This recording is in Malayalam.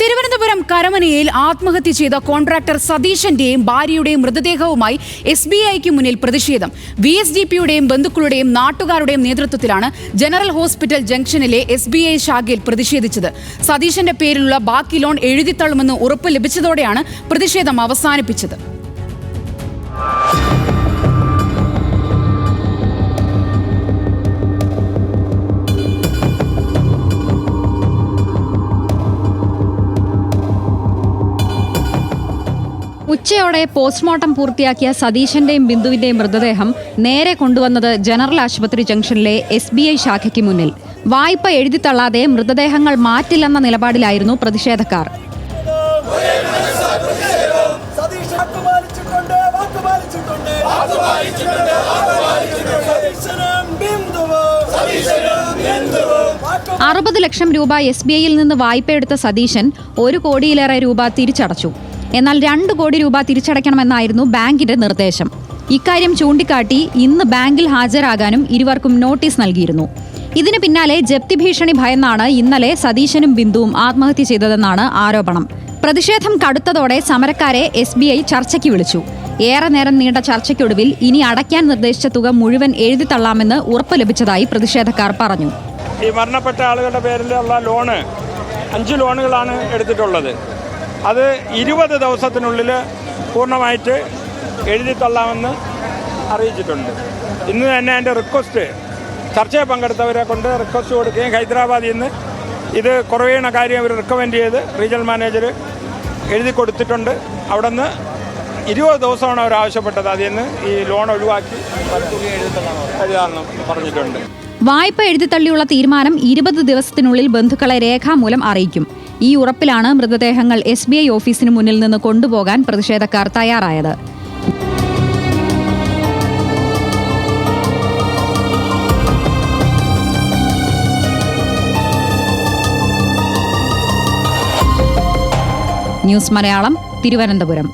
തിരുവനന്തപുരം കരമനയിൽ ആത്മഹത്യ ചെയ്ത കോൺട്രാക്ടർ സതീശന്റെയും ഭാര്യയുടെയും മൃതദേഹവുമായി SBIക്ക് മുന്നിൽ പ്രതിഷേധം. VSDPയുടെയും ബന്ധുക്കളുടെയും നാട്ടുകാരുടെയും നേതൃത്വത്തിലാണ് ജനറൽ ഹോസ്പിറ്റൽ ജംഗ്ഷനിലെ SBI ശാഖയിൽ പ്രതിഷേധിച്ചത്. സതീശന്റെ പേരിലുള്ള ബാക്കി ലോൺ എഴുതിത്തള്ളുമെന്ന് ഉറപ്പ് ലഭിച്ചതോടെയാണ് പ്രതിഷേധം അവസാനിപ്പിച്ചത്. ഉച്ചയോടെ പോസ്റ്റ്മോർട്ടം പൂർത്തിയാക്കിയ സതീശന്റെയും ബിന്ദുവിന്റെയും മൃതദേഹം നേരെ കൊണ്ടുവന്നത് ജനറൽ ആശുപത്രി ജംഗ്ഷനിലെ SBI ശാഖയ്ക്ക് മുന്നിൽ. വായ്പ എഴുതിത്തള്ളാതെ മൃതദേഹങ്ങൾ മാറ്റില്ലെന്ന നിലപാടിലായിരുന്നു പ്രതിഷേധക്കാർ. $60 ലക്ഷം SBIയിൽ നിന്ന് വായ്പയെടുത്ത സതീശൻ 1 കോടിയിലേറെ രൂപ തിരിച്ചടച്ചു. എന്നാൽ 2 കോടി രൂപ തിരിച്ചടയ്ക്കണമെന്നായിരുന്നു ബാങ്കിന്റെ നിർദ്ദേശം. ഇക്കാര്യം ചൂണ്ടിക്കാട്ടി ഇന്ന് ബാങ്കിൽ ഹാജരാകാനും ഇരുവർക്കും നോട്ടീസ് നൽകിയിരുന്നു. ഇതിന് പിന്നാലെ ജപ്തി ഭീഷണി ഭയന്നാണ് ഇന്നലെ സതീശനും ബിന്ദുവും ആത്മഹത്യ ചെയ്തതെന്നാണ് ആരോപണം. പ്രതിഷേധം കടുത്തതോടെ സമരക്കാരെ SBI ചർച്ചയ്ക്ക് വിളിച്ചു. ഏറെ നേരം നീണ്ട ചർച്ചയ്ക്കൊടുവിൽ ഇനി അടയ്ക്കാൻ നിർദ്ദേശിച്ച തുക മുഴുവൻ എഴുതിത്തള്ളാമെന്ന് ഉറപ്പ് ലഭിച്ചതായി പ്രതിഷേധക്കാർ പറഞ്ഞു. ഈ മരണപ്പെട്ട ആളുകളുടെ പേരിലുള്ള ലോണ് 5 ലോണുകളാണ് എടുത്തിട്ടുള്ളത്. അത് 20 ദിവസത്തിനുള്ളിൽ പൂർണ്ണമായിട്ട് എഴുതിത്തള്ളാമെന്ന് അറിയിച്ചിട്ടുണ്ട്. ഇന്ന് തന്നെ എൻ്റെ റിക്വസ്റ്റ് ചർച്ചയിൽ പങ്കെടുത്തവരെ കൊണ്ട് റിക്വസ്റ്റ് കൊടുക്കുകയും ഹൈദരാബാദിൽ നിന്ന് ഇത് കുറവേണ കാര്യം അവർ റിക്കമെൻഡ് ചെയ്ത് റീജിയണൽ മാനേജർ എഴുതി കൊടുത്തിട്ടുണ്ട്. അവിടെ നിന്ന് 20 ദിവസമാണ് അവർ ആവശ്യപ്പെട്ടത്. അതിൽ നിന്ന് ഈ ലോൺ ഒഴിവാക്കി എഴുതാമെന്ന് പറഞ്ഞിട്ടുണ്ട്. വായ്പ എഴുതിത്തള്ളിയുള്ള തീരുമാനം 20 ദിവസത്തിനുള്ളിൽ ബന്ധുക്കളെ രേഖാമൂലം അറിയിക്കും. ഈ ഉറപ്പിലാണ് മൃതദേഹങ്ങൾ SBI ഓഫീസിന് മുന്നിൽ നിന്ന് കൊണ്ടുപോകാൻ പ്രതിഷേധക്കാർ തയ്യാറായത്. ന്യൂസ് മലയാളം, തിരുവനന്തപുരം.